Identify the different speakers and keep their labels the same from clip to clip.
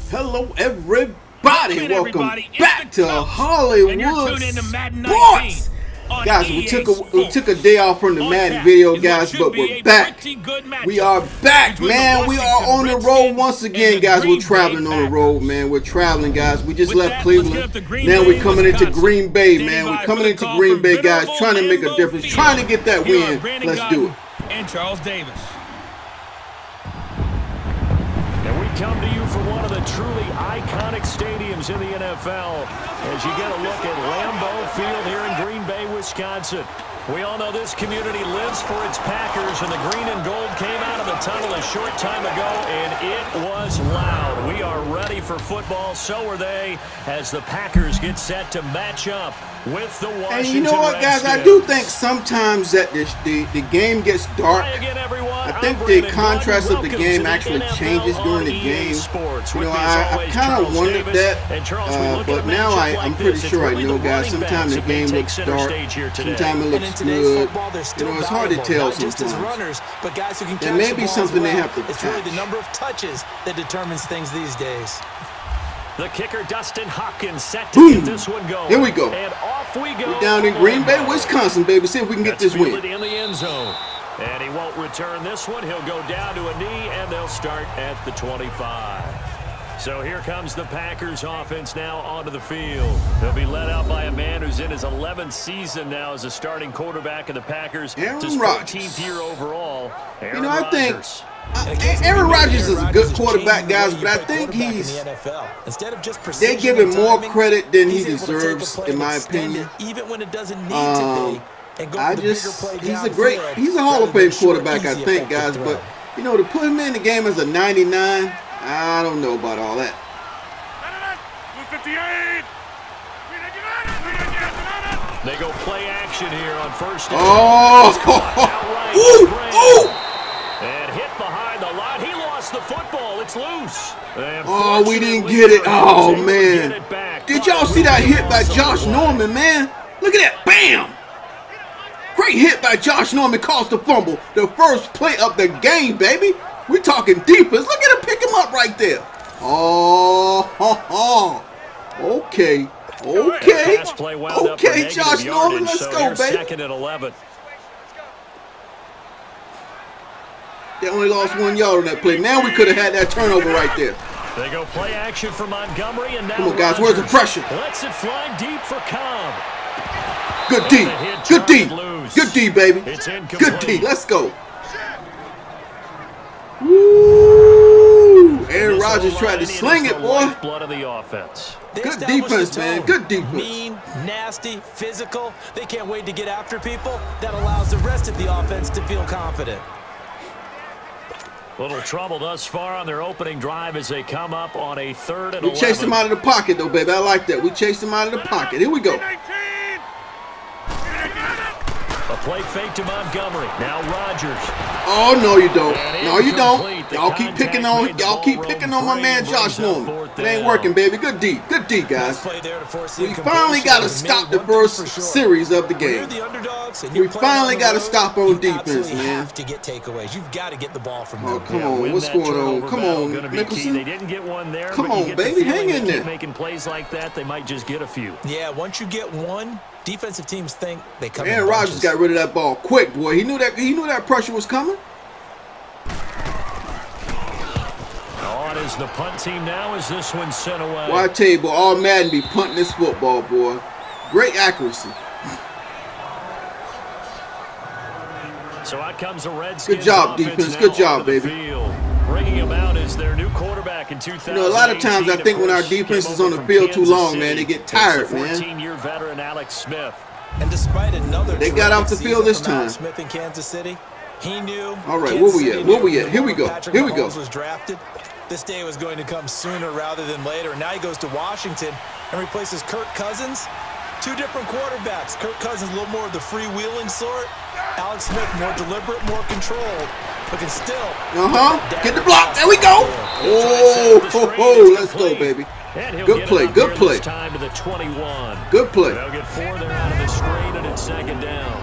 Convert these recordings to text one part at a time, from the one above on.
Speaker 1: Hello, everybody. Welcome back to Hollywood Sports. Guys, we took a day off from the Madden video, guys, but we're back. We are back, man. We are on the road once again, guys. We're traveling on the road, man. We're traveling, guys. We just left Cleveland. Now we're coming into Green Bay, man. We're coming into Green Bay, guys, trying to make a difference, trying to get that win. Let's do it.
Speaker 2: And Charles Davis.
Speaker 3: And we come to you from one of the truly iconic stadiums in the NFL as you get a look at Lambeau Field here in Green Bay, Wisconsin. We all know this community lives for its Packers, and the green and gold came out of the tunnel a short time ago, and it was loud. We are ready for football, so are they, as the Packers get set to match up with the Washington Redskins.
Speaker 1: And you know what, guys? I do think sometimes that the game gets dark. I think the contrast of the game actually changes during the game. You know, I kind of wondered that, but now I'm pretty sure I know, guys. Sometimes the game looks dark, sometimes it looks good. You know, it's hard to tell sometimes. It may be something they have to patch.
Speaker 4: It's really the number of touches that determines things these days.
Speaker 3: The kicker, Dustin Hopkins, set to get this one going.
Speaker 1: Here we go.
Speaker 3: And off we go.
Speaker 1: We're down in Green Bay, Wisconsin, baby. See if we can get this win.
Speaker 3: In the end zone. And he won't return this one. He'll go down to a knee, and they'll start at the 25. So here comes the Packers offense now onto the field. They'll be led out by a man who's in his 11th season now as a starting quarterback of the Packers.
Speaker 1: Aaron
Speaker 3: his 14th year overall.
Speaker 1: You know, I think Aaron Rodgers is a good quarterback, guys, but I think they give him more credit than he deserves, in my opinion.
Speaker 4: Even when it doesn't need to be.
Speaker 1: He's a Hall of Fame quarterback, I think, guys, but, you know, to put him in the game as a 99, I don't know about all that.
Speaker 3: They go play action here on first down. And hit behind the line. He lost the football. It's loose.
Speaker 1: Oh, we didn't get it. Oh, man. Did y'all see that hit by Josh Norman, man? Look at that. Bam. Great hit by Josh Norman, caused the fumble. The first play of the game, baby. We're talking defense. Look at him pick him up right there. Oh, okay. Okay, Josh Norman, let's go, baby.
Speaker 3: Second and 11.
Speaker 1: They only lost 1 yard on that play. Now we could have had that turnover right there.
Speaker 3: They go play action for Montgomery, and now
Speaker 1: come on, guys, where's the pressure?
Speaker 3: Lets it fly deep for Cobb.
Speaker 1: Good D. Good D. Good D, baby. Good D. Let's go. Woo! Aaron Rodgers tried to sling it, boy.
Speaker 3: Blood of the offense.
Speaker 1: Good defense, man. Good defense.
Speaker 4: Mean, nasty, physical. They can't wait to get after people. That allows the rest of the offense to feel confident.
Speaker 3: Little trouble thus far on their opening drive as they come up on a 3rd and 11.
Speaker 1: We chased him out of the pocket, though, baby. I like that. We chased him out of the pocket. Here we go.
Speaker 3: A play fake to Montgomery. Now Rodgers.
Speaker 1: Oh, no, you don't. No, you don't. Y'all keep picking on my man Josh Norman. It ain't working, baby. Good D. Good D, guys. We finally got to stop the first series of the game. We finally got to stop on defense, man.
Speaker 4: You have to get takeaways. You've got to get the ball from them.
Speaker 1: Oh, come on. What's going on? Come on, Nicholson.
Speaker 3: They didn't get one there.
Speaker 1: Come on, baby. Hang in there.
Speaker 3: Making plays like that, they might just get a few.
Speaker 4: Yeah, once you get one, defensive teams think they come in
Speaker 1: Aaron Rodgers got rid of that ball quick, boy. He knew that pressure was coming.
Speaker 3: On is the punt team now as this one sent away.
Speaker 1: Well, I tell you, boy, all Madden be punting this football, boy. Great accuracy.
Speaker 3: So out comes the Redskins.
Speaker 1: Good job, defense. Good job, baby.
Speaker 3: Bringing him out as their new quarterback in 2018.
Speaker 1: You know, a lot of times I think when our defense is on the field too long, man, they get tired, man.
Speaker 3: 14-year veteran Alex Smith.
Speaker 4: And despite another
Speaker 1: they got off the field this time.
Speaker 4: Smith in Kansas City, he knew.
Speaker 1: All right, where we at? Where we at? Here we go. Here we go.
Speaker 4: Was drafted. This day was going to come sooner rather than later. And now he goes to Washington and replaces Kirk Cousins. Two different quarterbacks. Kirk Cousins a little more of the freewheeling sort. Alex Smith more deliberate, more controlled. But can still.
Speaker 1: Get the block. There we go. Oh, let's go, baby. Good play. Good play.
Speaker 3: Time to the 21.
Speaker 1: Good play.
Speaker 3: They'll get 4 there out of the screen, and it's 2nd down.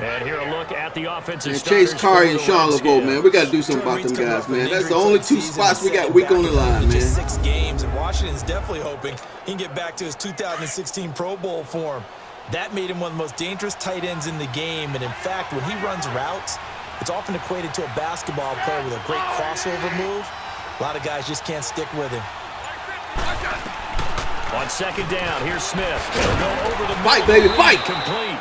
Speaker 3: And here a look at the offensive
Speaker 1: Chase Curry and Sean Laveau, man. We got to do something about them guys, man. That's the only two spots we got weak on the line, man.
Speaker 4: 6 games, and Washington's definitely hoping he can get back to his 2016 Pro Bowl form. That made him one of the most dangerous tight ends in the game, and in fact, when he runs routes, it's often equated to a basketball player with a great crossover move. A lot of guys just can't stick with him.
Speaker 3: On second down, here's Smith. He'll go over the
Speaker 1: fight, baby, fight!
Speaker 3: Complete.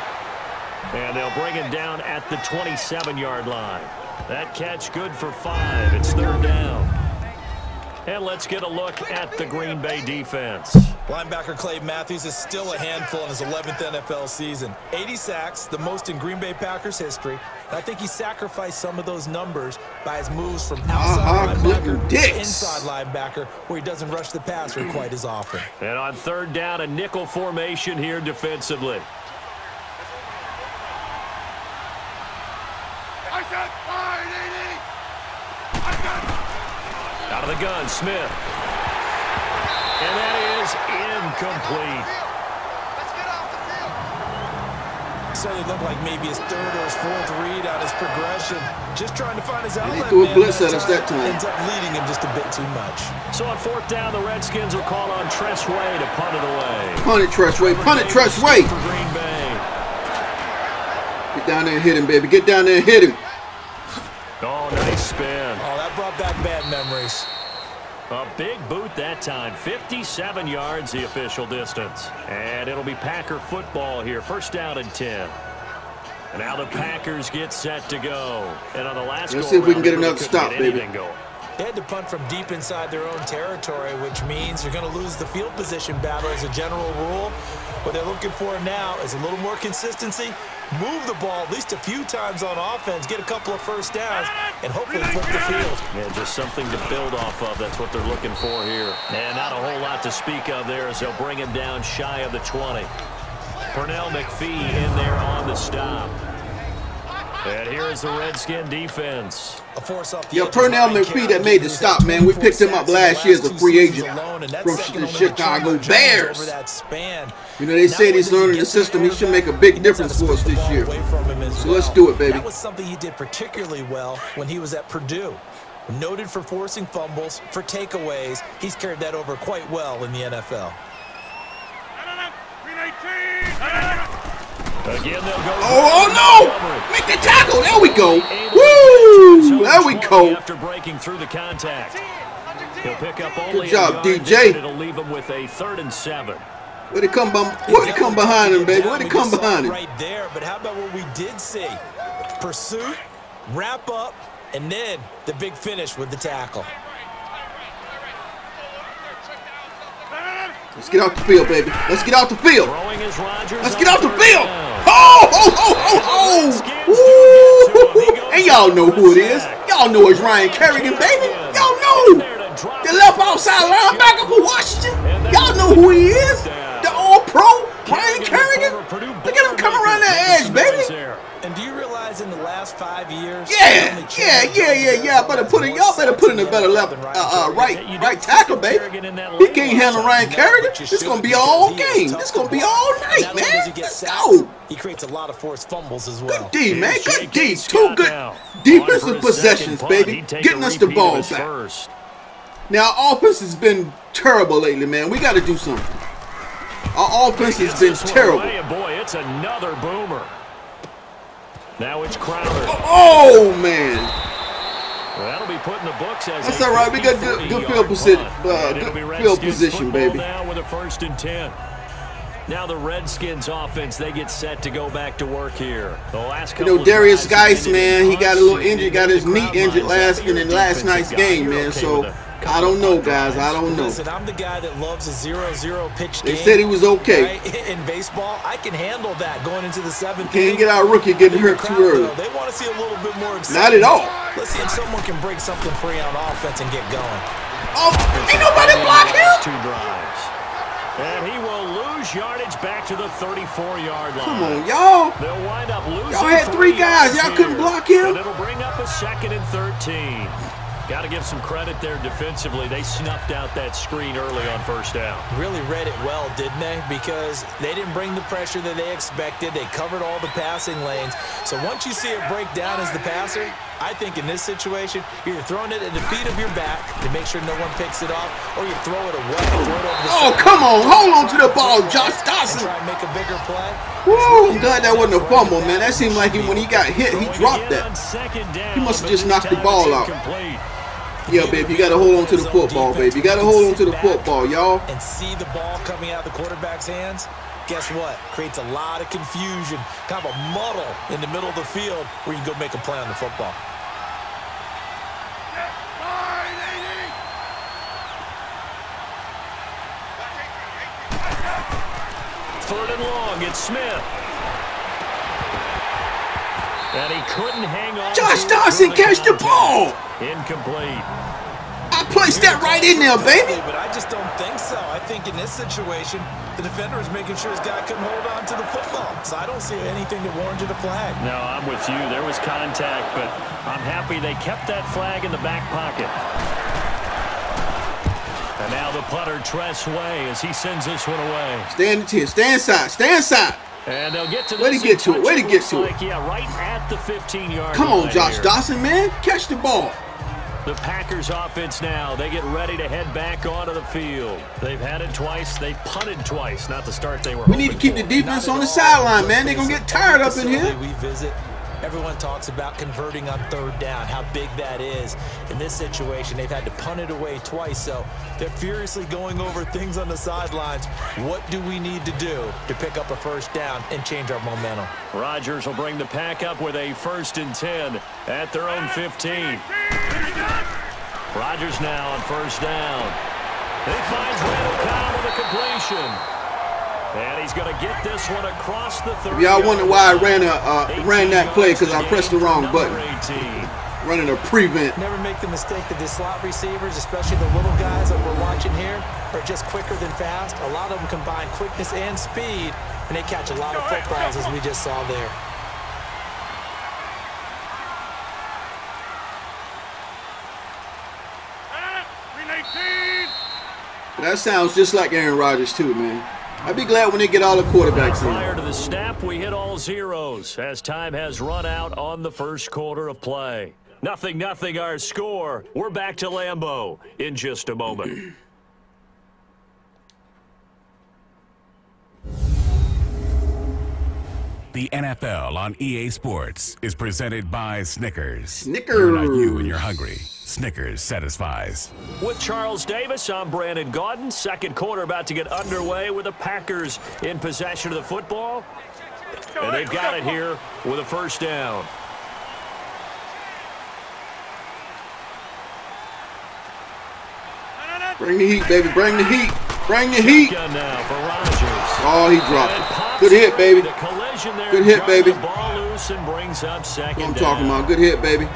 Speaker 3: And they'll bring him down at the 27-yard line. That catch good for 5. It's third down. And let's get a look at the Green Bay defense.
Speaker 4: Linebacker Clay Matthews is still a handful in his 11th NFL season. 80 sacks, the most in Green Bay Packers history. And I think he sacrificed some of those numbers by his moves from outside linebacker to inside linebacker, where he doesn't rush the passer quite as often.
Speaker 3: And on third down, a nickel formation here defensively. Out of the gun, Smith. And that is incomplete.
Speaker 4: So it looked like maybe his third or his fourth read on his progression. Just trying to find his outlet.
Speaker 1: He threw a blitz at us that time.
Speaker 4: Ends up leading him just a bit too much.
Speaker 3: So on fourth down, the Redskins will call on Tressway to punt it away.
Speaker 1: Punt it, Tressway. Punt it, Tressway.
Speaker 3: For Green Bay.
Speaker 1: Get down there and hit him, baby. Get down there and hit him.
Speaker 3: Oh, nice spin.
Speaker 4: Oh, that brought back bad memories.
Speaker 3: A big boot that time. 57 yards, the official distance. And it'll be Packer football here. First down and 10. And now the Packers get set to go. And on the last
Speaker 1: let's see if we can get another stop, baby.
Speaker 4: They had to punt from deep inside their own territory, which means you're going to lose the field position battle as a general rule. What they're looking for now is a little more consistency, move the ball at least a few times on offense, get a couple of first downs, and hopefully flip the field.
Speaker 3: Yeah, just something to build off of. That's what they're looking for here. And not a whole lot to speak of there as they'll bring him down shy of the 20. Pernell McPhee in there on the stop. And here is the Redskin defense.
Speaker 1: Yo, Pernell McPhee that made the stop, man. We picked him up last year as a free agent from the Chicago Bears. You know, they say he's learning the system. He should make a big difference for us this year. So let's do it, baby.
Speaker 4: That was something he did particularly well when he was at Purdue. Noted for forcing fumbles, for takeaways. He's carried that over quite well in the NFL.
Speaker 3: Again, they'll go.
Speaker 1: Oh no! Make the tackle. There we go. Woo! There we go.
Speaker 3: After breaking through the contact, he'll pick up only.
Speaker 1: Good job, DJ.
Speaker 3: It'll leave him with a 3rd and 7.
Speaker 1: Where'd it come behind him, baby? Where'd it come behind him?
Speaker 4: Right there. But how about what we did see? Pursuit, wrap up, and then the big finish with the tackle.
Speaker 1: Let's get out the field, baby. Let's get out the field.
Speaker 3: Let's
Speaker 1: get out the field. Oh! And y'all know who it is. Y'all know it's Ryan Kerrigan, baby. Y'all know. The left outside linebacker for Washington. Y'all know who he is. The all-pro Ryan Kerrigan. Look at him come around that edge, baby.
Speaker 4: And do you realize in the last 5 years?
Speaker 1: Yeah. Y'all better put in a better left, right tackle, baby. He can't handle Ryan Kerrigan. This gonna be all game. This gonna be all night, man. Let's go.
Speaker 4: He creates a lot of forced fumbles as well.
Speaker 1: Good D, man. Good D. 2 good defensive possessions, baby. Getting us the ball back. Now, our offense has been terrible lately, man. We got to do something. Our offense has been terrible.
Speaker 3: Boy, it's another boomer. Now it's Crowder.
Speaker 1: Oh, man.
Speaker 3: Well, that'll be put in the books as
Speaker 1: that's all right. We got good field position, baby.
Speaker 3: Now with a 1st and 10. Now the Redskins offense, they get set to go back to work here. The last couple
Speaker 1: Darius Geis, man, he got a little injured, got his knee injured last night's game, man. So I don't know, guys. I don't know.
Speaker 4: Listen, I'm the guy that loves a 0-0 pitch game.
Speaker 1: They said he was okay.
Speaker 4: Right? In baseball, I can handle that going into the 7th.
Speaker 1: Can't get our rookie getting hurt too early.
Speaker 4: They want to see a little bit more excitement.
Speaker 1: Not at all.
Speaker 4: Let's see if someone can break something free on offense and get going.
Speaker 1: Oh, ain't nobody block him.
Speaker 3: 2 drives. And he will lose yardage back to the 34-yard line.
Speaker 1: Come on, y'all.
Speaker 3: They'll wind up losing.
Speaker 1: Y'all had 3 guys. Y'all couldn't block him.
Speaker 3: And it'll bring up a 2nd and 13. Got to give some credit there defensively. They snuffed out that screen early on first down.
Speaker 4: Really read it well, didn't they? Because they didn't bring the pressure that they expected. They covered all the passing lanes. So once you see it break down as the passer, I think in this situation, you're either throwing it at the feet of your back to make sure no one picks it off, or you throw it away.
Speaker 1: Oh, come on. Hold on to the ball, Josh Dawson.
Speaker 4: Try and make a bigger play.
Speaker 1: Woo, I'm glad that wasn't a fumble, man. That seemed like when he got hit, he dropped that. He must have just knocked the ball out. Yeah, baby, you got to hold on to the football, baby. You got to hold on to the football, y'all.
Speaker 4: And see the ball coming out of the quarterback's hands. Guess what? Creates a lot of confusion, kind of a muddle in the middle of the field where you can go make a play on the football.
Speaker 3: Third and long, it's Smith. And he couldn't hang on.
Speaker 1: Josh Dawson, catch the ball.
Speaker 3: Incomplete.
Speaker 1: I placed that right in there, baby.
Speaker 4: But I just don't think so. I think in this situation, the defender is making sure his guy couldn't hold on to the football. So I don't see anything that warranted a flag.
Speaker 3: No, I'm with you. There was contact, but I'm happy they kept that flag in the back pocket. And now the punter, Tress Way, as he sends this one away.
Speaker 1: Stand inside. Stay inside.
Speaker 3: And they'll get to this.
Speaker 1: Way to get to it. Way to get to it.
Speaker 3: Yeah, right at the 15-yard line.
Speaker 1: Come on, Josh Dawson, man. Catch the ball.
Speaker 3: The Packers offense now. They get ready to head back onto the field. They've had it twice. They've punted twice. Not the start they were hoping
Speaker 1: We need to keep the defense on the sideline, man. They're going to get tired up in here.
Speaker 4: We visit. Everyone talks about converting on third down, how big that is. In this situation, they've had to punt it away twice, so they're furiously going over things on the sidelines. What do we need to do to pick up a first down and change our momentum?
Speaker 3: Rodgers will bring the pack up with a 1st and 10 at their own 15. Rodgers now on first down. He finds Randall Cobb with a completion. And he's going to get this one across the 30.
Speaker 1: Y'all wonder why I ran that play, because I pressed the wrong button. Running a prevent.
Speaker 4: Never make the mistake that the slot receivers, especially the little guys that we're watching here, are just quicker than fast. A lot of them combine quickness and speed, and they catch a lot of footballs, as we just saw there.
Speaker 1: That sounds just like Aaron Rodgers, too, man. I'd be glad when they get all the quarterbacks in.
Speaker 3: Prior to the snap, we hit all zeros as time has run out on the first quarter of play. 0-0 our score. We're back to Lambeau in just a moment.
Speaker 2: The NFL on EA Sports is presented by Snickers.
Speaker 1: Snickers.
Speaker 2: You're not you when you're hungry. Snickers satisfies.
Speaker 3: With Charles Davis, I'm Brandon Gaudin. Second quarter about to get underway with the Packers in possession of the football. And they've got it here with a first down.
Speaker 1: Bring the heat, baby. Bring the heat. Bring the heat.
Speaker 3: Now for Rodgers.
Speaker 1: Oh, he dropped it. Good hit, baby. Good hit, baby.
Speaker 3: The ball loose and brings up second
Speaker 1: What I'm talking about. Good hit, baby.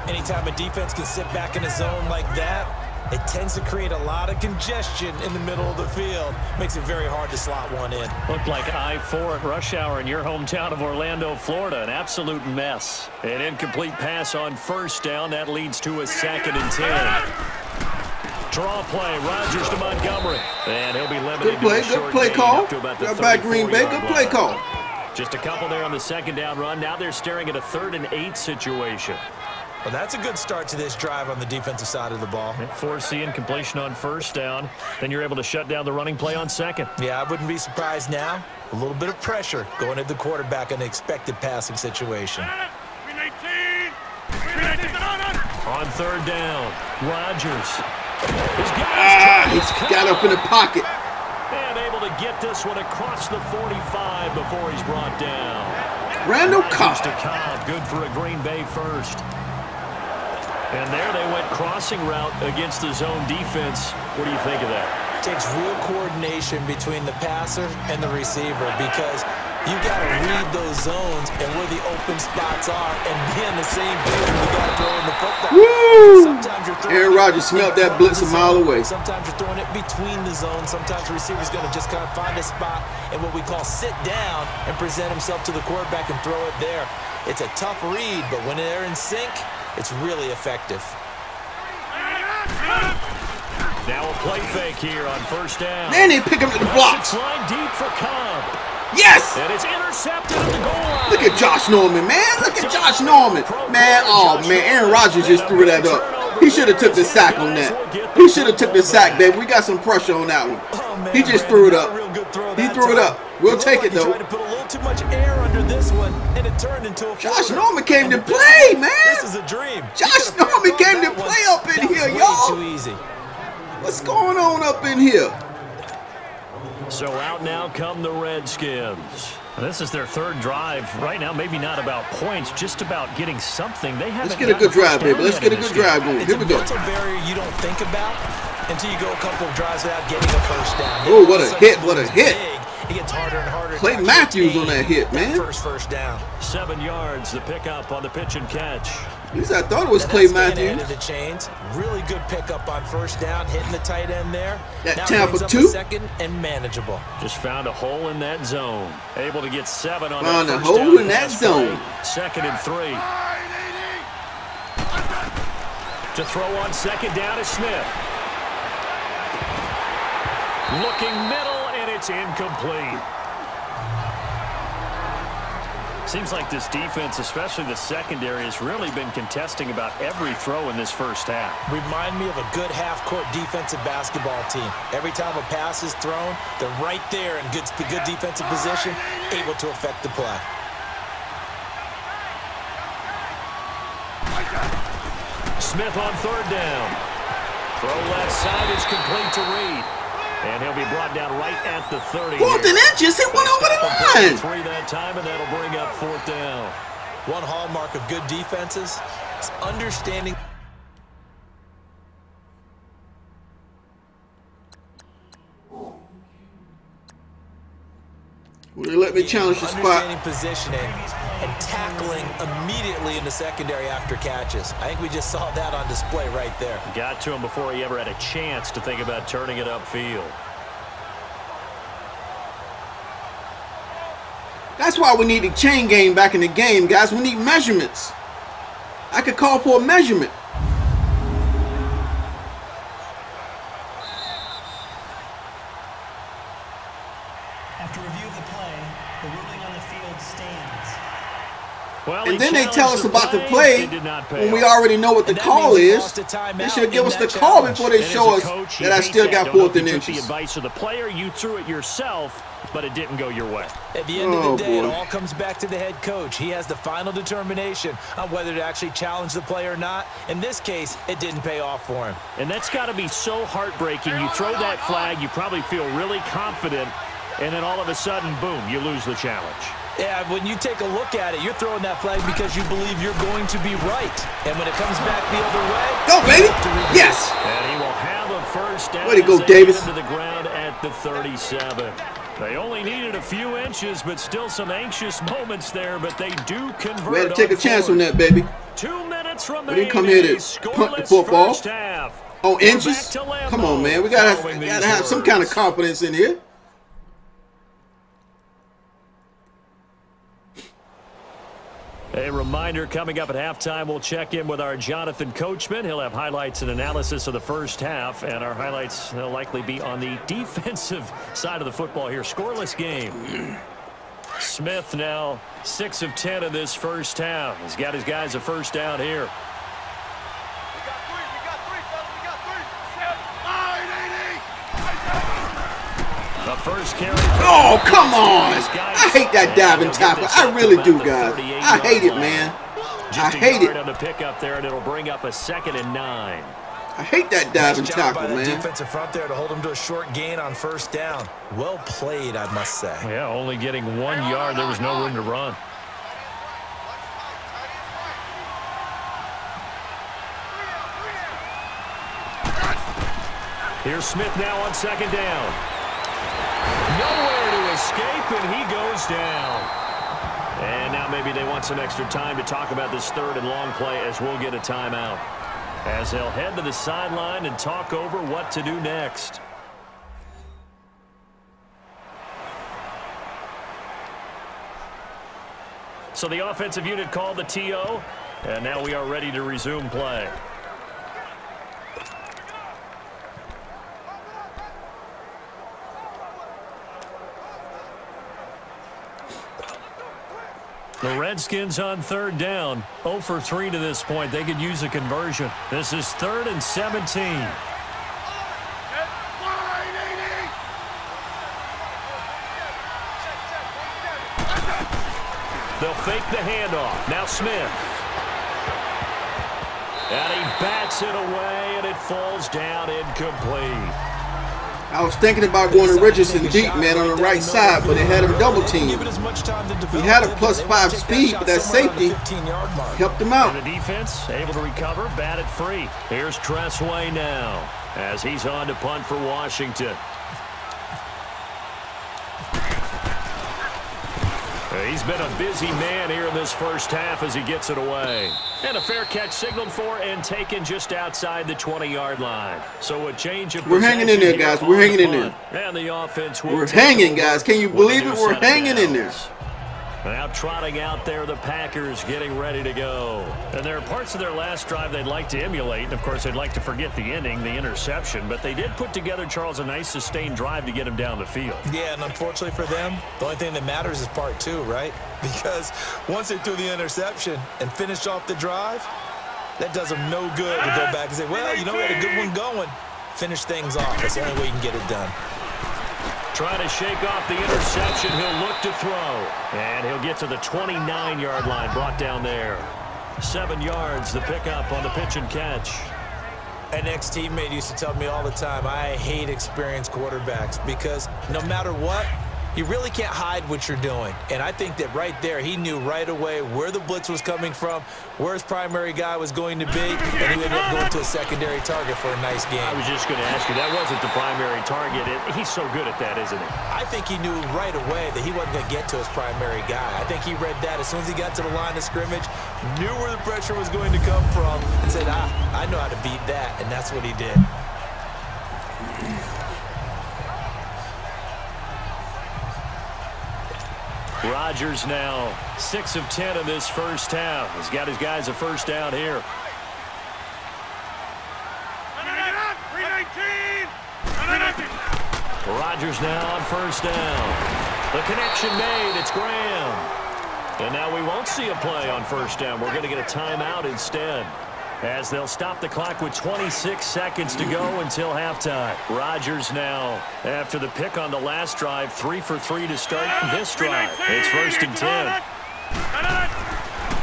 Speaker 4: Anytime a defense can sit back in a zone like that, it tends to create a lot of congestion in the middle of the field. Makes it very hard to slot one in.
Speaker 3: Looked like I-4 at rush hour in your hometown of Orlando, Florida. An absolute mess. An incomplete pass on first down. That leads to a 2nd and 10. Draw play. Rodgers to Montgomery. And he'll be limited.
Speaker 1: Good play call. Got back Green Bay. Good play call.
Speaker 3: Just a couple there on the 2nd down run. Now they're staring at a 3rd and 8 situation.
Speaker 4: Well, that's a good start to this drive on the defensive side of the ball.
Speaker 3: Force the incompletion on first down. Then you're able to shut down the running play on 2nd.
Speaker 4: Yeah, I wouldn't be surprised now. A little bit of pressure going at the quarterback in the expected passing situation.
Speaker 3: On 3rd down, Rodgers.
Speaker 1: He's got up in the pocket.
Speaker 3: And able to get this one across the 45 before he's brought down.
Speaker 1: Randall Cobb.
Speaker 3: Good for a Green Bay first. And there they went crossing route against the zone defense. What do you think of that?
Speaker 4: It takes real coordination between the passer and the receiver, because you got to read those zones and where the open spots are and be on the same page when you got to throw in the football.
Speaker 1: Woo!
Speaker 4: Sometimes you're throwing
Speaker 1: Aaron Rodgers smelled that blitz a mile away.
Speaker 4: Sometimes you're throwing it between the zones. Sometimes the receiver's going to just kind of find a spot and what we call sit down and present himself to the quarterback and throw it there. It's a tough read, but when they're in sync, it's really effective.
Speaker 3: Now a play fake here on first down.
Speaker 1: Man, they pick him to the blocks.
Speaker 3: Line deep for Cobb.
Speaker 1: Yes!
Speaker 3: And it's intercepted at the goal line.
Speaker 1: Look at Josh Norman, man. Look at Josh Norman. Man, oh, man, Aaron Rodgers just threw that up. He should have took the sack on that. He should have took the sack, baby. We got some pressure on that one. He just threw it up. He threw it up. We'll take it, though.
Speaker 4: Tried to put a little too much air under this one, and it turned into a
Speaker 1: Josh Norman came to play, man.
Speaker 4: This is a dream.
Speaker 1: Josh Norman came to play up in here, y'all.
Speaker 4: Too easy.
Speaker 1: What's going on up in here?
Speaker 3: So out now come the Redskins. This is their third drive. Right now, maybe not about points, just about getting something. They haven't.
Speaker 1: Let's get a good drive, baby. Let's get a good drive going. Here we go.
Speaker 4: It's a barrier you don't think about until you go a couple of drives without getting a first down.
Speaker 1: Oh, what a hit! What a hit!
Speaker 4: It gets harder and harder.
Speaker 1: Clay Matthews on that hit, man.
Speaker 4: First down.
Speaker 3: 7 yards, the pickup on the pitch and catch.
Speaker 1: At least I thought it was Clay Matthews.
Speaker 4: The chains. Really good pickup on first down, hitting the tight end there.
Speaker 1: That Tampa 2.
Speaker 4: Second and manageable.
Speaker 3: Just found a hole in that zone. Able to get 7 on
Speaker 1: found
Speaker 3: that
Speaker 1: a hole in that zone.
Speaker 3: Second and 3. To throw on second down is Smith. Looking middle, and it's incomplete. Seems like this defense, especially the secondary, has really been contesting about every throw in this first half.
Speaker 4: Remind me of a good half-court defensive basketball team. Every time a pass is thrown, they're right there in good defensive position, able to affect the play.
Speaker 3: Smith on third down. Throw left side is complete to Reed. And he'll be brought down right at the 30.
Speaker 1: 4th and inches. He went over the line.
Speaker 3: 3 that time, and that'll bring up 4th down.
Speaker 4: One hallmark of good defenses is understanding.
Speaker 1: Will they let me challenge the spot?
Speaker 4: Understanding positioning and tackling immediately in the secondary after catches. I think we just saw that on display right there.
Speaker 3: Got to him before he ever had a chance to think about turning it upfield.
Speaker 1: That's why we need a chain game back in the game, guys. We need measurements. I could call for a measurement.
Speaker 5: After review of the play, the ruling on the field stands.
Speaker 3: Well,
Speaker 1: and then they tell us about the play when we already know what the call is. They should give us the call before they show us that I still got 4th and inches.
Speaker 3: The advice of the player, you threw it yourself, but it didn't go your way.
Speaker 4: At the end of the day, it all comes back to the head coach. He has the final determination on whether to actually challenge the play or not. In this case, it didn't pay off for him.
Speaker 3: And that's got to be so heartbreaking. You throw that flag, you probably feel really confident, and then all of a sudden, boom, you lose the challenge.
Speaker 4: Yeah, when you take a look at it, you're throwing that flag because you believe you're going to be right. And when it comes back the other way,
Speaker 1: go, baby! Yes!
Speaker 3: And he will have a first down.
Speaker 1: Way to go, Davis.
Speaker 3: To the ground at the 37. They only needed a few inches, but still some anxious moments there, but they do convert.
Speaker 1: We had to take a chance on that, baby.
Speaker 3: 2 minutes remaining.
Speaker 1: We didn't come here to punt the football. Oh, inches? Come on, man. We gotta have some kind of confidence in here.
Speaker 3: A reminder, coming up at halftime, we'll check in with our Jonathan Coachman. He'll have highlights and analysis of the first half, and our highlights will likely be on the defensive side of the football here. Scoreless game. Smith now 6 of 10 in this first half. He's got his guys a first down here. The first carry.
Speaker 1: Oh, come on. I hate that diving tackle. I really do, guys. I hate it, man. I hate it.
Speaker 3: On the pickup there, and it'll bring up a 2nd and 9.
Speaker 1: I hate that diving tackle, man.
Speaker 4: Defensive front there to hold him to a short gain on first down. Well played, I must say.
Speaker 3: Yeah, only getting 1 yard. There was no room to run. Here's Smith now on second down. Nowhere to escape, and he goes down. And now maybe they want some extra time to talk about this 3rd and long play as we'll get a timeout. As they'll head to the sideline and talk over what to do next. So the offensive unit called the TO, and now we are ready to resume play. The Redskins on third down. 0 for 3 to this point. They could use a conversion. This is 3rd and 17. They'll fake the handoff. Now Smith. And he bats it away, and it falls down incomplete.
Speaker 1: I was thinking about going to Richardson deep, man, on the right side, but they had him double teamed. He had a +5 speed, but that safety helped him out.
Speaker 3: And the defense able to recover, bat it free. Here's Tressway now as he's on to punt for Washington. He's been a busy man here in this first half as he gets it away. And a fair catch signaled for and taken just outside the 20-yard line. So a change of
Speaker 1: We're hanging in there, guys. We're hanging in there.
Speaker 3: And the offense will
Speaker 1: We're hanging, guys. Can you believe it? We're hanging in there.
Speaker 3: Now trotting out there, the Packers getting ready to go. And there are parts of their last drive they'd like to emulate. And, of course, they'd like to forget the ending, the interception. But they did put together, Charles, a nice sustained drive to get him down the field.
Speaker 4: Yeah, and unfortunately for them, the only thing that matters is part 2, right? Because once they threw the interception and finished off the drive, that does them no good to go back and say, well, you know, we had a good one going. Finish things off. That's the only way you can get it done.
Speaker 3: Trying to shake off the interception. He'll look to throw. And he'll get to the 29-yard line, brought down there. 7 yards, the pickup on the pitch and catch.
Speaker 4: An ex-teammate used to tell me all the time, I hate experienced quarterbacks because no matter what, you really can't hide what you're doing. And I think that right there, he knew right away where the blitz was coming from, where his primary guy was going to be, and he ended up going to a secondary target for a nice game.
Speaker 3: I was just going to ask you, that wasn't the primary target. He's so good at that, isn't he?
Speaker 4: I think he knew right away that he wasn't going to get to his primary guy. I think he read that as soon as he got to the line of scrimmage, knew where the pressure was going to come from, and said, I know how to beat that, and that's what he did.
Speaker 3: Rodgers now 6 of 10 in this first half. He's got his guys a first down here. Rodgers now on first down. The connection made. It's Graham. And now we won't see a play on first down. We're going to get a timeout instead, as they'll stop the clock with 26 seconds to go until halftime. Rodgers now, after the pick on the last drive, 3 for 3 to start this drive. It's 1st and 10.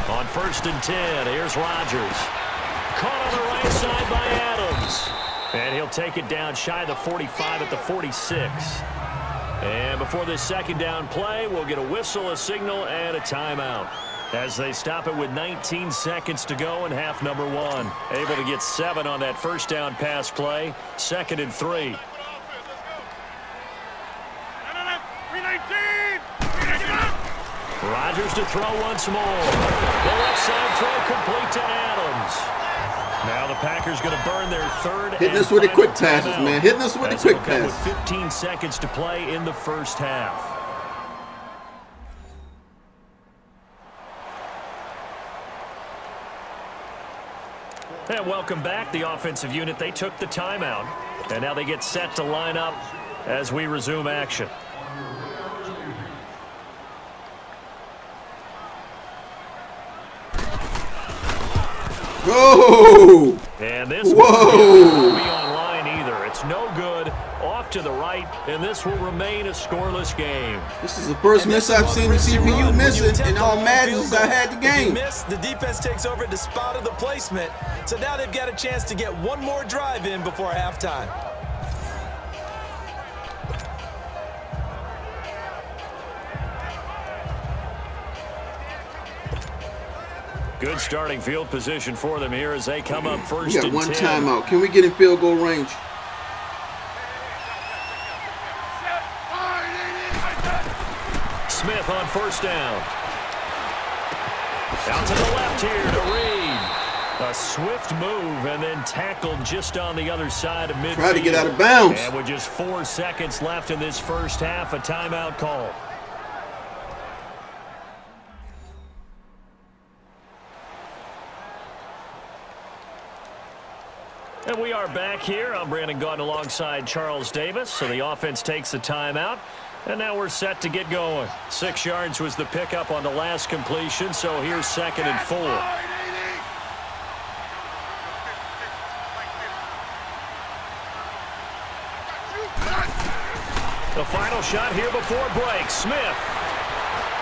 Speaker 3: On 1st and 10, here's Rodgers. Caught on the right side by Adams. And he'll take it down shy of the 45 at the 46. And before this second down play, we'll get a whistle, a signal, and a timeout, as they stop it with 19 seconds to go in half number 1. Able to get 7 on that first down pass play. 2nd and 3. Rodgers to throw once more. The left side throw complete to Adams. Now the Packers going to burn their third.
Speaker 1: Hitting us with the quick passes, man. Hitting us with the quick passes.
Speaker 3: With 15 seconds to play in the first half. And welcome back, the offensive unit. They took the timeout, and now they get set to line up as we resume action.
Speaker 1: Whoa!
Speaker 3: And this
Speaker 1: won't
Speaker 3: be online either. It's no good. Off to the right, and this will remain a scoreless game.
Speaker 1: This is the first miss I've seen the CPU missing in all Madden since I had the game.
Speaker 4: The defense takes over at the spot of the placement, so now they've got a chance to get one more drive in before halftime.
Speaker 3: Good starting field position for them here as they come up 1st and 10.
Speaker 1: We got one timeout. Can we get in field goal range?
Speaker 3: Smith on first down. Out to the left here to Reed. A swift move and then tackled just on the other side of midfield.
Speaker 1: Try to get out of bounds.
Speaker 3: And with just 4 seconds left in this first half, a timeout call. And we are back here. I'm Brandon Gaudin alongside Charles Davis. So the offense takes the timeout. And now we're set to get going. 6 yards was the pickup on the last completion, so here's 2nd and 4. The final shot here before break. Smith.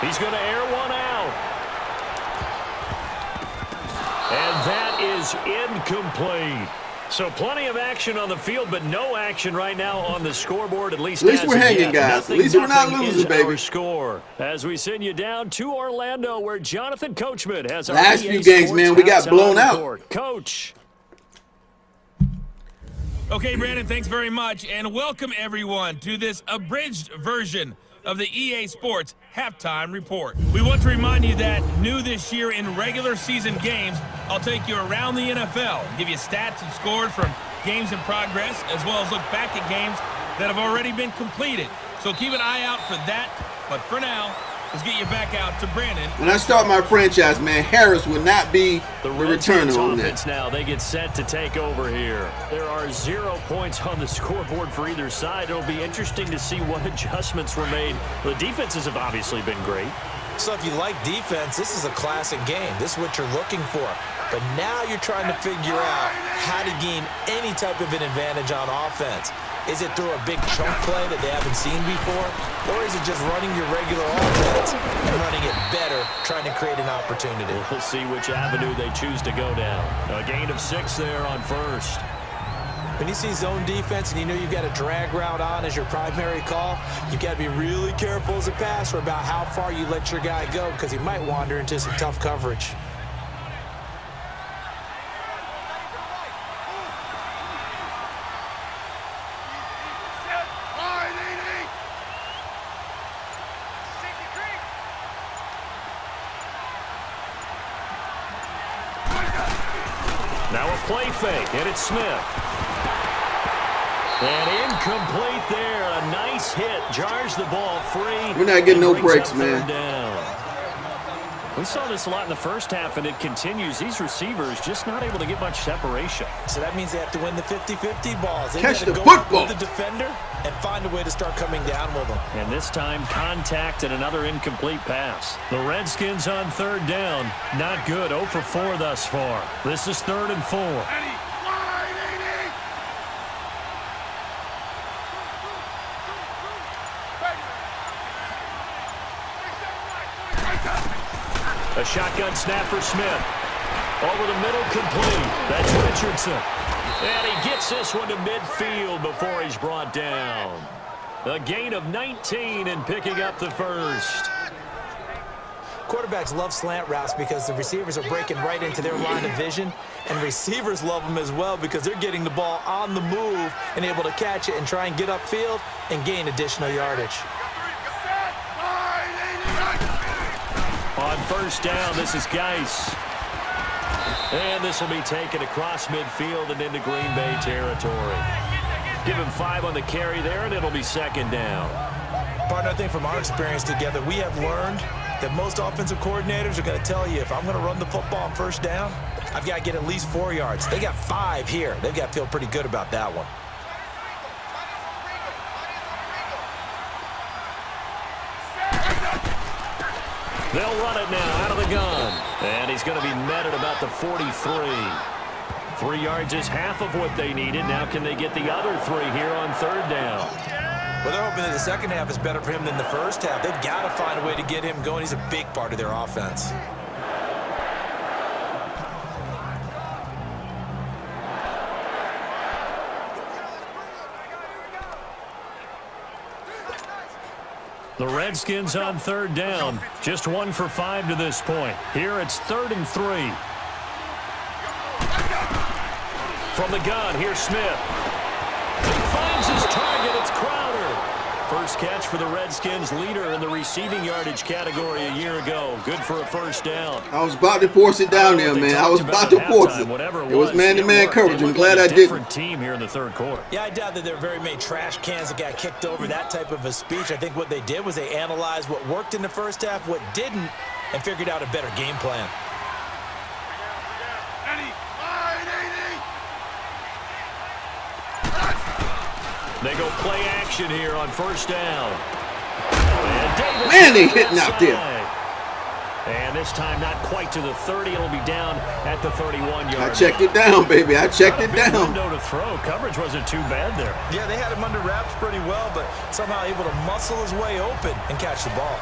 Speaker 3: He's going to air one out. And that is incomplete. So plenty of action on the field, but no action right now on the scoreboard. At least
Speaker 1: we're hanging, guys. At least we're not losing, baby.
Speaker 3: Score as we send you down to Orlando, where Jonathan Coachman has our
Speaker 1: last few games, man. We got blown out.
Speaker 3: Coach.
Speaker 6: Okay, Brandon, thanks very much, and welcome everyone to this abridged version of the EA Sports Halftime Report. We want to remind you that new this year in regular season games, I'll take you around the NFL, give you stats and scores from games in progress, as well as look back at games that have already been completed. So keep an eye out for that, but for now, let's get you back out to Brandon.
Speaker 1: When I start my franchise, man, Harris would not be the returner on that.
Speaker 3: Now they get set to take over here. There are 0 points on the scoreboard for either side. It'll be interesting to see what adjustments were made. The defenses have obviously been great.
Speaker 4: So if you like defense, this is a classic game. This is what you're looking for. But now you're trying to figure out how to gain any type of an advantage on offense. Is it through a big chunk play that they haven't seen before? Or is it just running your regular offense and running it better, trying to create an opportunity?
Speaker 3: We'll see which avenue they choose to go down. A gain of 6 there on first.
Speaker 4: When you see zone defense and you know you've got a drag route on as your primary call, you've got to be really careful as a passer about how far you let your guy go, because he might wander into some tough coverage.
Speaker 3: Now a play fake, and it's Smith. And incomplete there. A nice hit. Jars the ball free.
Speaker 1: We're not getting no breaks, man.
Speaker 3: We saw this a lot in the first half, and it continues. These receivers just not able to get much separation.
Speaker 4: So that means they have to win the 50-50 balls. They
Speaker 1: catch the
Speaker 4: go
Speaker 1: football
Speaker 4: with the defender and find a way to start coming down with them.
Speaker 3: And this time, contact and another incomplete pass. The Redskins on 3rd down. Not good. 0 for 4 thus far. This is 3rd and 4. A shotgun snap for Smith. Over the middle, complete. That's Richardson. And he gets this one to midfield before he's brought down. A gain of 19 and picking up the first.
Speaker 4: Quarterbacks love slant routes because the receivers are breaking right into their line of vision, and receivers love them as well because they're getting the ball on the move and able to catch it and try and get upfield and gain additional yardage.
Speaker 3: On 1st down, this is Geis. And this will be taken across midfield and into Green Bay territory. Give him 5 on the carry there, and it'll be 2nd down.
Speaker 4: Partner, I think from our experience together, we have learned that most offensive coordinators are going to tell you, if I'm going to run the football on 1st down, I've got to get at least 4 yards. They got 5 here. They've got to feel pretty good about that one.
Speaker 3: They'll run it now out of the gun. And he's going to be met at about the 43. 3 yards is half of what they needed. Now can they get the other 3 here on 3rd down?
Speaker 4: Well, they're hoping that the second half is better for him than the first half. They've got to find a way to get him going. He's a big part of their offense.
Speaker 3: The Redskins on 3rd down. Just 1 for 5 to this point. Here it's 3rd and 3. From the gun, here's Smith. He finds his target. It's Crowder. First catch for the Redskins, leader in the receiving yardage category a year ago. Good for a 1st down.
Speaker 1: I was about to force it down there, man. I was about to force it. It was man-to-man coverage. I'm glad I didn't.
Speaker 3: Different team here in the 3rd quarter.
Speaker 4: Yeah, I doubt that there are very many trash cans that got kicked over, that type of a speech. I think what they did was they analyzed what worked in the first half, what didn't, and figured out a better game plan.
Speaker 3: They go play action here on 1st down.
Speaker 1: Man, they hitting out there.
Speaker 3: And this time not quite to the 30. It'll be down at the 31-yard line.
Speaker 1: I checked it down, baby. I checked it down.
Speaker 3: Window to throw. Coverage wasn't too bad there.
Speaker 4: Yeah, they had him under wraps pretty well, but somehow able to muscle his way open and catch the ball.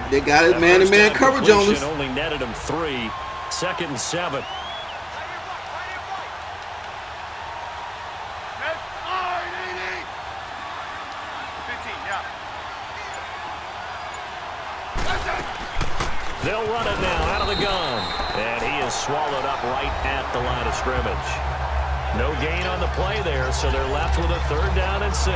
Speaker 1: They got it man-to-man coverage on us.
Speaker 3: Only netted him 3. 2nd and 7. They'll run it now out of the gun. And he is swallowed up right at the line of scrimmage. No gain on the play there, so they're left with a 3rd down and 6.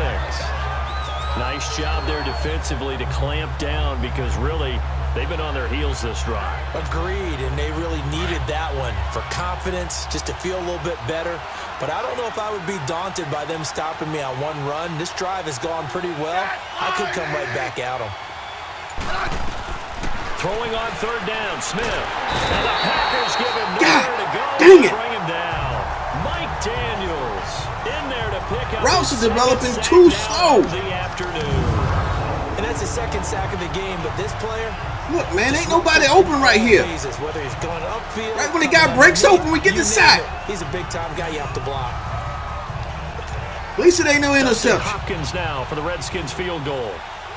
Speaker 3: Nice job there defensively to clamp down because really they've been on their heels this drive.
Speaker 4: Agreed, and they really needed that one for confidence, just to feel a little bit better. But I don't know if I would be daunted by them stopping me on one run. This drive has gone pretty well. I could come right back at them.
Speaker 3: Throwing on 3rd down, Smith. And the Packers give him nowhere to go.
Speaker 1: Dang it.
Speaker 3: Bring him down. Mike Daniels in there to pick up.
Speaker 1: Routes are developing too slow.
Speaker 3: The afternoon.
Speaker 4: And that's his 2nd sack of the game, but this player...
Speaker 1: Look, man, ain't nobody open right here.
Speaker 4: Whether he's going upfield,
Speaker 1: right when the guy breaks open, we get the sack.
Speaker 4: He's a big-time guy you have to block.
Speaker 1: At least it ain't no interception.
Speaker 3: Hopkins now for the Redskins field goal.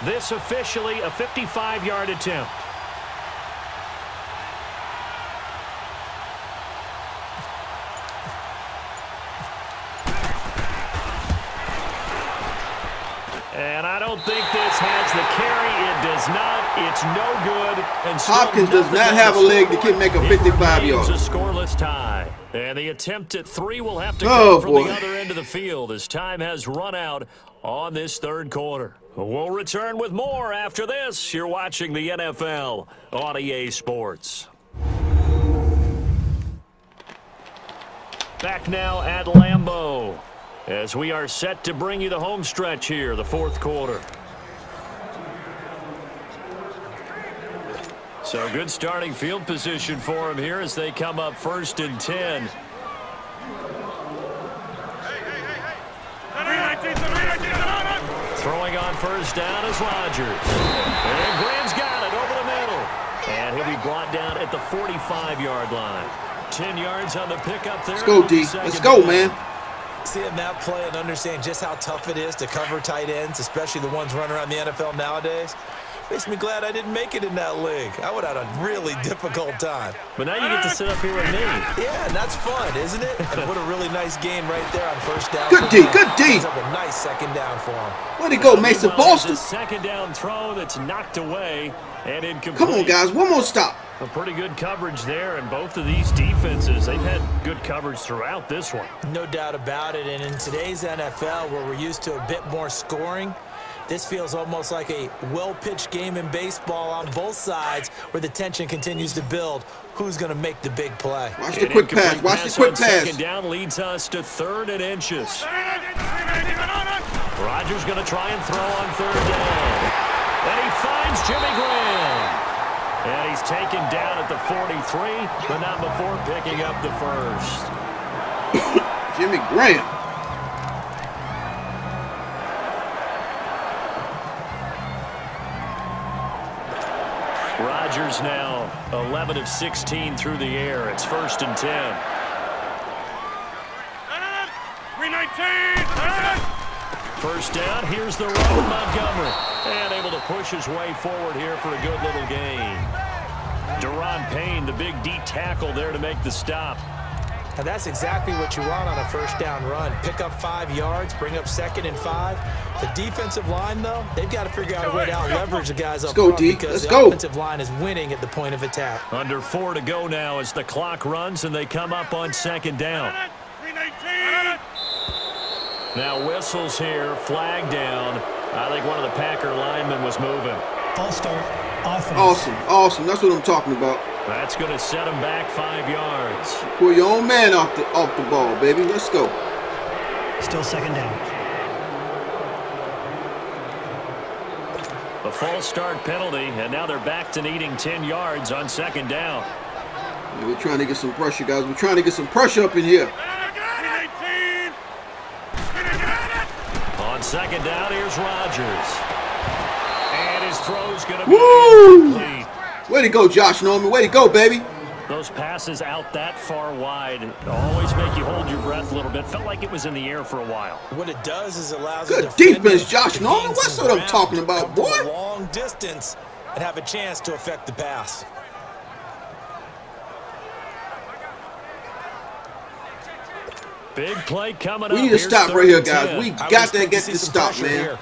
Speaker 3: This officially a 55-yard attempt. And I don't think this has the carry. It does not. It's no good. And
Speaker 1: Hopkins does not have a leg to make a 55-yard.
Speaker 3: It's a scoreless tie. And the attempt at 3 will have to come from the other end of the field as time has run out on this 3rd quarter. We'll return with more after this. You're watching the NFL on EA Sports. Back now at Lambeau, as we are set to bring you the home stretch here, the 4th quarter. So good starting field position for him here as they come up 1st and 10. Throwing on 1st down is Rodgers. And Graham's got it over the middle. And he'll be brought down at the 45-yard line. 10 yards on the pickup there.
Speaker 1: Let's go, D. Let's go, man.
Speaker 4: Seeing that play and understand just how tough it is to cover tight ends, especially the ones running around the NFL nowadays, makes me glad I didn't make it in that league. I would have had a really difficult time.
Speaker 3: But now you get to sit up here with me.
Speaker 4: Yeah, and that's fun, isn't it? And what a really nice gain right there on 1st down.
Speaker 1: Good D, good D.
Speaker 4: Up a nice 2nd down for him.
Speaker 1: Where'd he go, Mason Boston?
Speaker 3: 2nd down throw that's knocked away and incomplete.
Speaker 1: Come on, guys. One more stop.
Speaker 3: A pretty good coverage there, and both of these defenses, they've had good coverage throughout this one.
Speaker 4: No doubt about it, and in today's NFL, where we're used to a bit more scoring, this feels almost like a well-pitched game in baseball on both sides where the tension continues to build. Who's going to make the big play?
Speaker 1: Watch the quick pass. Watch the quick pass.
Speaker 3: 2nd down leads us to 3rd and inches. Rodgers going to try and throw on 3rd down. And he finds Jimmy Graham. And he's taken down at the 43, but not before picking up the 1st.
Speaker 1: Jimmy Graham.
Speaker 3: Rodgers now 11 of 16 through the air. It's 1st and 10. 1st down. Here's the run, Montgomery. And able to push his way forward here for a good little gain. Deron Payne, the big D tackle there to make the stop.
Speaker 4: And that's exactly what you want on a 1st down run. Pick up 5 yards, bring up 2nd and 5. The defensive line, though, they've got to figure out a way to out-leverage the guys up front because the offensive line is winning at the point of attack.
Speaker 3: Under 4 to go now as the clock runs and they come up on 2nd down. Now whistles here, flag down. I think one of the Packer linemen was moving.
Speaker 5: False start, offense.
Speaker 1: Awesome, awesome. That's what I'm talking about.
Speaker 3: That's going to set him back 5 yards.
Speaker 1: Pull your own man off the ball, baby. Let's go.
Speaker 5: Still 2nd down.
Speaker 3: A false start penalty, and now they're back to needing 10 yards on 2nd down.
Speaker 1: Yeah, we're trying to get some pressure, guys. We're trying to get some pressure up in here.
Speaker 3: On 2nd down, here's Rodgers. His throw's going to be incomplete.
Speaker 1: Way to go, Josh Norman. Way to go, baby.
Speaker 3: Those passes out that far wide always make you hold your breath a little bit. Felt like it was in the air for a while.
Speaker 4: What it does is allows
Speaker 1: good defense, Josh Norman. What's what I'm talking about, boy?
Speaker 4: From a long distance and have a chance to affect the pass.
Speaker 3: Big play coming up.
Speaker 1: We need to stop right here, guys. We got to get this stop, man.
Speaker 4: Here.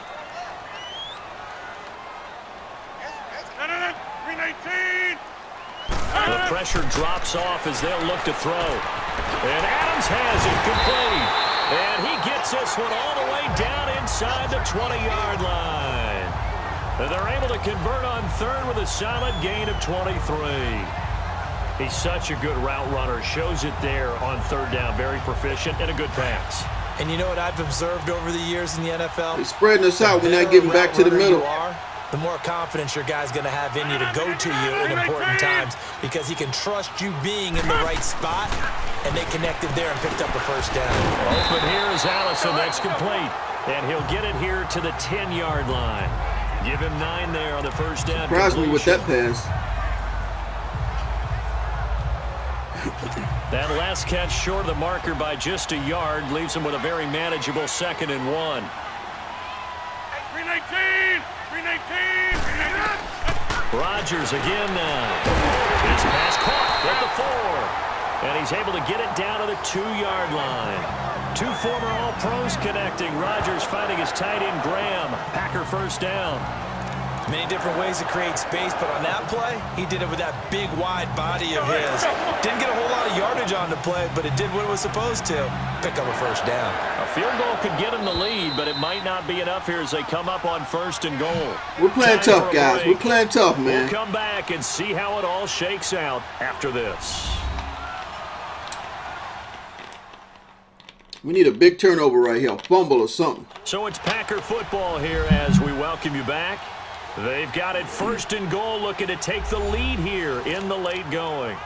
Speaker 3: The pressure drops off as they'll look to throw. And Adams has it complete. And he gets this one all the way down inside the 20-yard line. And they're able to convert on third with a solid gain of 23. He's such a good route runner. Shows it there on third down. Very proficient and a good pass.
Speaker 4: And you know what I've observed over the years in the NFL?
Speaker 1: They're spreading us out. We're not getting back to the middle.
Speaker 4: The more confidence your guy's going to have in you to go to you in important times because he can trust you being in the right spot, and they connected there and picked up a first down.
Speaker 3: Open here is Allison. That's complete. And he'll get it here to the 10-yard line. Give him 9 there on the first down.
Speaker 1: Surprised me with that pass.
Speaker 3: That last catch short of the marker by just a yard leaves him with a very manageable 2nd and 1.
Speaker 6: 319! 319!
Speaker 3: Rodgers again now. His pass caught at the 4. And he's able to get it down to the 2-yard line. 2 former All-Pros connecting. Rodgers finding his tight end Graham. Packer first down.
Speaker 4: Many different ways to create space, but on that play, he did it with that big, wide body of his. Didn't get a whole lot of yardage on the play, but it did what it was supposed to. Pick up a first down.
Speaker 3: A field goal could get him the lead, but it might not be enough here as they come up on 1st and goal.
Speaker 1: We're playing tough, guys. We're playing tough, man.
Speaker 3: We'll come back and see how it all shakes out after this.
Speaker 1: We need a big turnover right here, a fumble or something.
Speaker 3: So it's Packer football here as we welcome you back. They've got it 1st and goal, looking to take the lead here in the late going.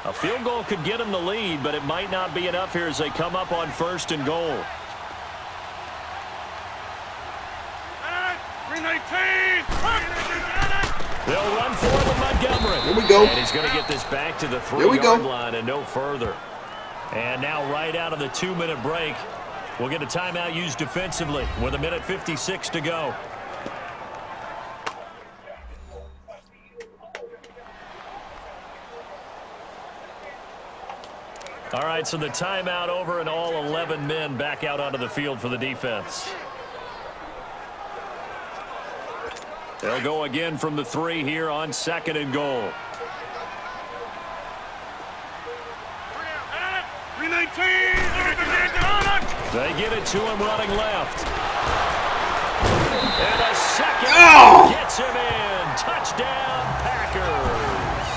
Speaker 3: A field goal could get them the lead, but it might not be enough here as they come up on 1st and goal.
Speaker 6: 319!
Speaker 3: They'll run for it with Montgomery.
Speaker 1: There we go.
Speaker 3: And he's going to get this back to the 3-yard line and no further. And now right out of the 2-minute break, we'll get a timeout used defensively with 1:56 to go. All right, so the timeout over and all 11 men back out onto the field for the defense. They'll go again from the 3 here on 2nd and goal.
Speaker 6: 319!
Speaker 3: They get it to him running left. And a second gets him in. Touchdown, Packers.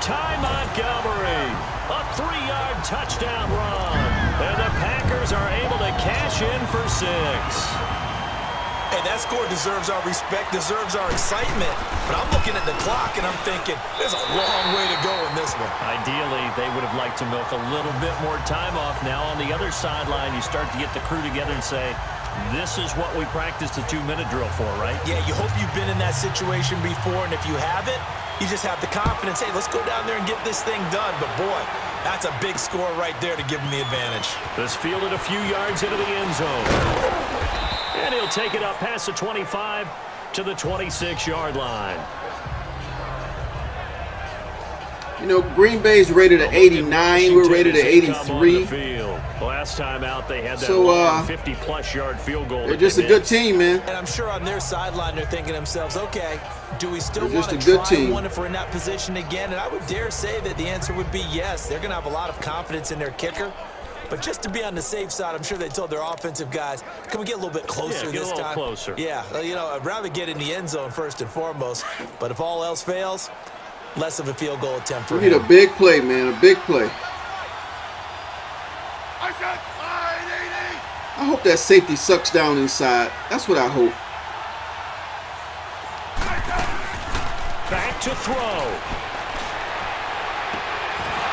Speaker 3: Ty Montgomery, a 3-yard touchdown run. And the Packers are able to cash in for 6.
Speaker 4: Hey, that score deserves our respect, deserves our excitement. But I'm looking at the clock, and I'm thinking, there's a long way to go in this one.
Speaker 3: Ideally, they would have liked to milk a little bit more time off. Now, on the other sideline, you start to get the crew together and say, this is what we practiced the 2-minute drill for, right?
Speaker 4: Yeah, you hope you've been in that situation before, and if you haven't, you just have the confidence, hey, let's go down there and get this thing done. But, boy, that's a big score right there to give them the advantage.
Speaker 3: This fielded a few yards into the end zone. And he'll take it up past the 25 to the 26-yard line.
Speaker 1: You know, Green Bay's rated at 89. We're rated at 83.
Speaker 3: Last time out, they had that 50-plus yard field goal.
Speaker 1: They're just a good team, man.
Speaker 4: And I'm sure on their sideline, they're thinking to themselves, okay, do we still want to try one if we're in that position again? And I would dare say that the answer would be yes. They're going to have a lot of confidence in their kicker. But just to be on the safe side, I'm sure they told their offensive guys, can we get a little bit closer this time?
Speaker 3: Closer.
Speaker 4: Yeah, you know, I'd rather get in the end zone first and foremost. But if all else fails, less of a field goal attempt for
Speaker 1: him. We need a big play, man, a big play. I hope that safety sucks down inside. That's what I hope.
Speaker 3: Back to throw.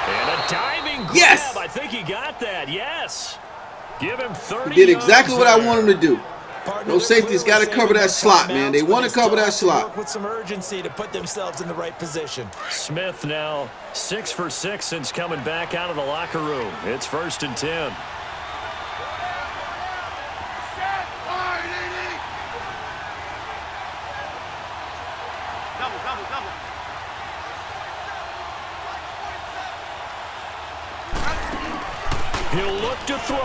Speaker 3: And a Diving grab.
Speaker 1: Yes!
Speaker 3: I think he got that. Yes. Give him 30
Speaker 1: He did exactly what I
Speaker 3: there.
Speaker 1: want him to do. Those safeties got to cover that slot, man. They want to cover that slot.
Speaker 4: With some urgency to put themselves in the right position.
Speaker 3: Smith now 6 for 6 since coming back out of the locker room. It's 1st and 10. He'll look to throw.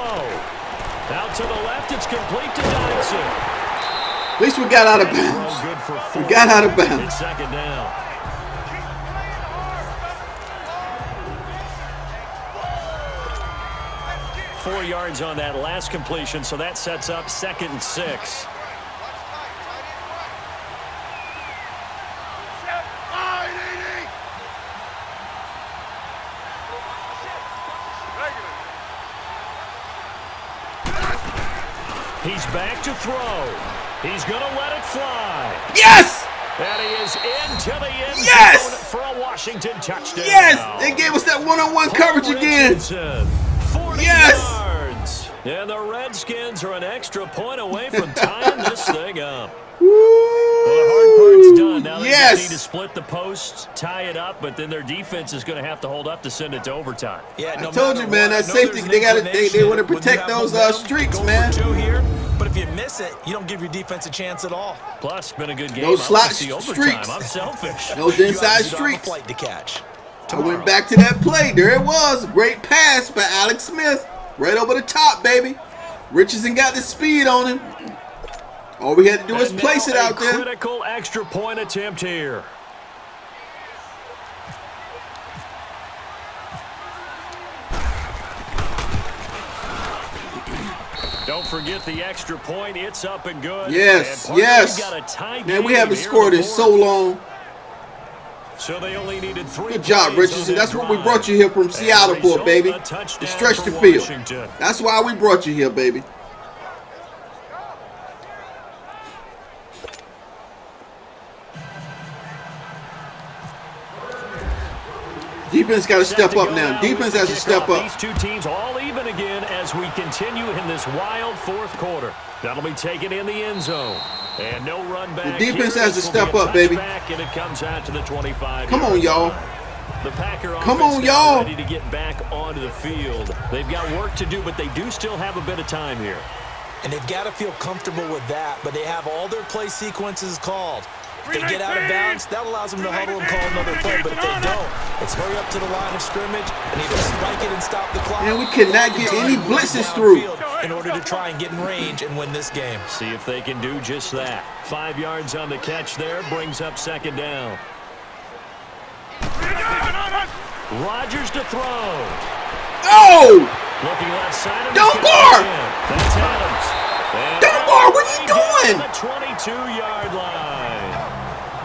Speaker 3: Out to the left, it's complete to Dodson.
Speaker 1: At least we got out of bounds. We got out of bounds.
Speaker 3: It's 2nd down. Four yards on that last completion, so that sets up 2nd and 6. He's back to throw. He's going to let it fly.
Speaker 1: Yes!
Speaker 3: And he is into the end zone
Speaker 1: Yes!
Speaker 3: for a Washington touchdown.
Speaker 1: Yes! They gave us that one-on-one coverage again.
Speaker 3: 40
Speaker 1: Yes!
Speaker 3: yards. And the Redskins are an extra point away from tying this thing up.
Speaker 1: Woo!
Speaker 3: Well, the hard part's done. Now they
Speaker 1: Yes!
Speaker 3: just need to split the posts, tie it up, but then their defense is going to have to hold up to send it to overtime.
Speaker 4: Yeah,
Speaker 1: I told you, man, that safety, they want to protect those streaks, man.
Speaker 4: Here, but if you miss it, you don't give your defense a chance at all.
Speaker 3: Plus, been a good game.
Speaker 1: Those slot
Speaker 3: overtime.
Speaker 1: streaks.
Speaker 3: I'm selfish.
Speaker 1: Those inside streaks.
Speaker 4: Flight to catch.
Speaker 1: I went back to that play. There it was. Great pass by Alex Smith. Right over the top, baby. Richardson got the speed on him. All we had to do was place it out there.
Speaker 3: Critical extra point attempt here. Don't forget the extra point. It's up and good.
Speaker 1: Yes,
Speaker 3: and
Speaker 1: yes.
Speaker 3: got a tie
Speaker 1: Man, we
Speaker 3: game
Speaker 1: haven't
Speaker 3: here
Speaker 1: scored in
Speaker 3: the
Speaker 1: so long.
Speaker 3: So they only needed 3
Speaker 1: Good job,
Speaker 3: plays
Speaker 1: Richardson.
Speaker 3: on
Speaker 1: That's
Speaker 3: that
Speaker 1: what we
Speaker 3: drive.
Speaker 1: brought you here from Seattle for, baby.
Speaker 3: A touchdown
Speaker 1: To stretch
Speaker 3: for
Speaker 1: the field.
Speaker 3: Washington.
Speaker 1: That's why we brought you here, baby. Defense got to step up now. Defense has to step up.
Speaker 3: These two teams all even again as we continue in this wild 4th quarter. That'll be taken in the end zone. And no run back.
Speaker 1: The defense
Speaker 3: here.
Speaker 1: has to
Speaker 3: This will
Speaker 1: step
Speaker 3: be a
Speaker 1: up, baby.
Speaker 3: touchback, and it comes out to the 25.
Speaker 1: Come on, y'all.
Speaker 3: The Packer
Speaker 1: Come
Speaker 3: offense
Speaker 1: on,
Speaker 3: now
Speaker 1: y'all.
Speaker 3: ready to get back onto the field. They've got work to do, but they do still have a bit of time here.
Speaker 4: And they've got to feel comfortable with that, but they have all their play sequences called. If they get out of bounds, that allows them to huddle and call another play. But if they don't, it's hurry up to the line of scrimmage and either spike it and stop the clock.
Speaker 1: Man, we cannot get any blitzes through.
Speaker 4: In order to try and get in range and win this game.
Speaker 3: See if they can do just that. 5 yards on the catch there, brings up 2nd down. Rodgers to throw.
Speaker 1: Oh!
Speaker 3: Looking left side.
Speaker 1: Dunbar!
Speaker 3: That's Adams. And
Speaker 1: Dunbar, what are you doing?
Speaker 3: The 22-yard line.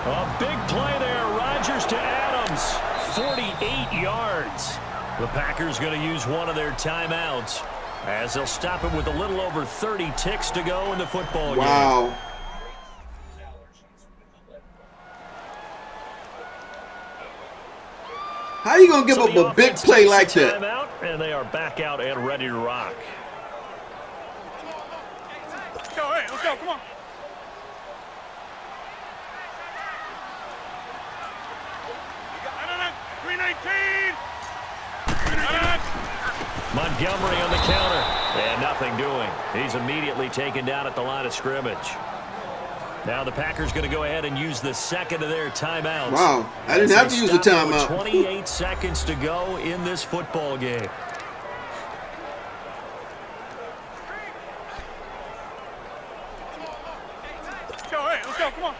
Speaker 3: A big play there. Rodgers to Adams. 48 yards. The Packers going to use one of their timeouts as they'll stop it with a little over 30 ticks to go in the football game.
Speaker 1: Wow. How you going to give up a big play like that?
Speaker 3: Timeout, and they are back out and ready to rock.
Speaker 6: Let's go, hey, let's go, come on.
Speaker 3: Montgomery on the counter. And nothing doing. He's immediately taken down at the line of scrimmage. Now the Packers going to go ahead and use the second of their timeouts.
Speaker 1: Wow, I didn't have to use the timeout.
Speaker 3: 28 seconds to go in this football game.
Speaker 6: Let's go, hey, let's go, come on.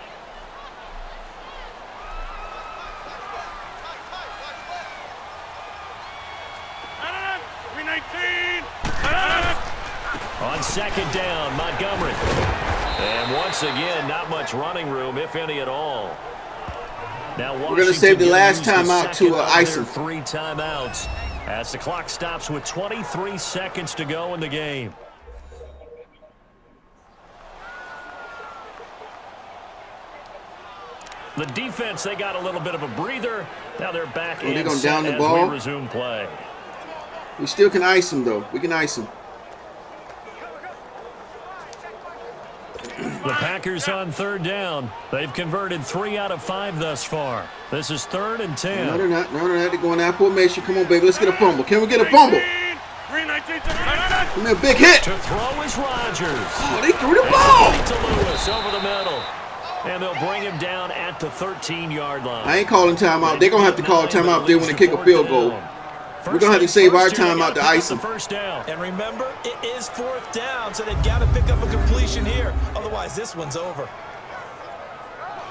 Speaker 3: On 2nd down, Montgomery. And once again, not much running room, if any at all. Now
Speaker 1: we're going to save the last timeout to ice him.
Speaker 3: 3 timeouts as the clock stops with 23 seconds to go in the game. The defense, they got a little bit of a breather. Now they're back
Speaker 1: they're
Speaker 3: and
Speaker 1: going
Speaker 3: set
Speaker 1: down the
Speaker 3: as
Speaker 1: ball.
Speaker 3: we resume play.
Speaker 1: We still can ice them, though. We can ice them.
Speaker 3: The Packers on 3rd down. They've converted 3 out of 5 thus far. This is 3rd and 10.
Speaker 1: No, they're not. No, they're not. They're going out formation. Come on, baby. Let's get a fumble. Can we get a fumble? Give me a big hit.
Speaker 3: To throw is Rodgers.
Speaker 1: Oh, they threw the ball.
Speaker 3: To Lewis over the middle. And they'll bring him down at the 13-yard line.
Speaker 1: I ain't calling timeout. They're going to have to call timeout if they want to kick a field goal. We're going to have to save our timeout to ice them.
Speaker 4: And remember, it is 4th down, so they've got to pick up a completion here. Otherwise, this one's over.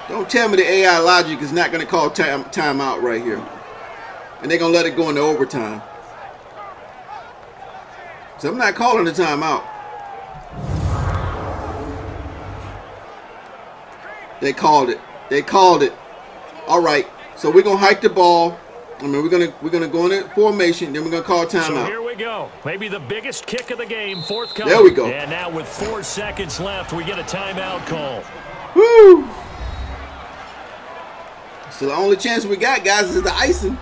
Speaker 1: Don't tell me the AI logic is not going to call timeout right here. And they're going to let it go into overtime. So I'm not calling the timeout. They called it. They called it. All right. So we're going to hike the ball. I mean, we're gonna go in formation, then we're gonna call timeout.
Speaker 3: So here we go. Maybe the biggest kick of the game, forthcoming.
Speaker 1: There we go.
Speaker 3: And now with 4 seconds left, we get a timeout call.
Speaker 1: Woo! So the only chance we got, guys, is the icing.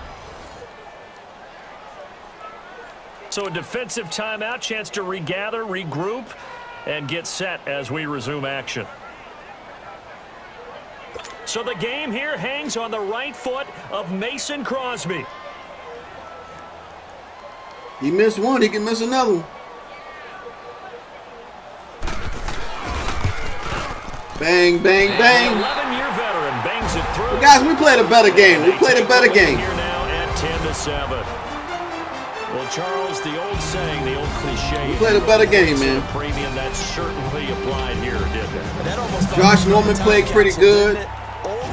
Speaker 3: So a defensive timeout, chance to regather, regroup, and get set as we resume action. So the game here hangs on the right foot of Mason Crosby.
Speaker 1: He missed one, he can miss another one. Bang, bang, bang.
Speaker 3: 11-year veteran bangs it through.
Speaker 1: Well, guys, we played a better game. We played a better game.
Speaker 3: Here now at 10-7. Well, Charles, the old saying, the old cliche.
Speaker 1: We played a better game, man.
Speaker 3: Premium that certainly applied here, didn't it?
Speaker 1: Josh Norman played pretty good.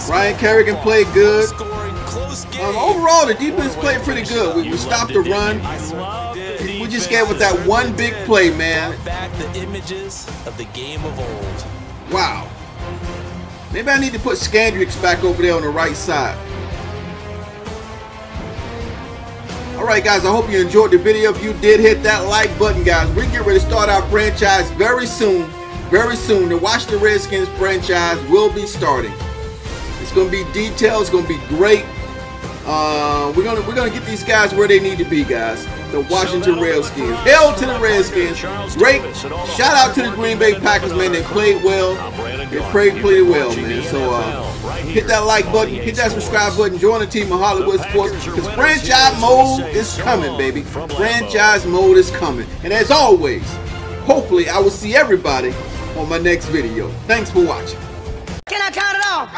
Speaker 1: Ryan Kerrigan played good. Overall, the defense played pretty good. We stopped the run. We just gave with that one big play, man.
Speaker 4: Back the images of the game of old.
Speaker 1: Wow. Maybe I need to put Scandrix back over there on the right side. Alright guys, I hope you enjoyed the video. If you did, hit that like button, guys. We get ready to start our franchise very soon. Very soon. The Washington Redskins franchise will be starting. It's going to be detailed. It's going to be great. We're gonna get these guys where they need to be, guys. The Washington Redskins. Hell to the Redskins. Great. Shout out to the Green Bay Packers, man. They played well. They played well, man. So hit that like button, hit that subscribe button, join the team of Hollywood Sports, because franchise mode is coming, baby. Franchise mode is coming. And as always, hopefully I will see everybody on my next video. Thanks for watching.
Speaker 7: Can I count it off?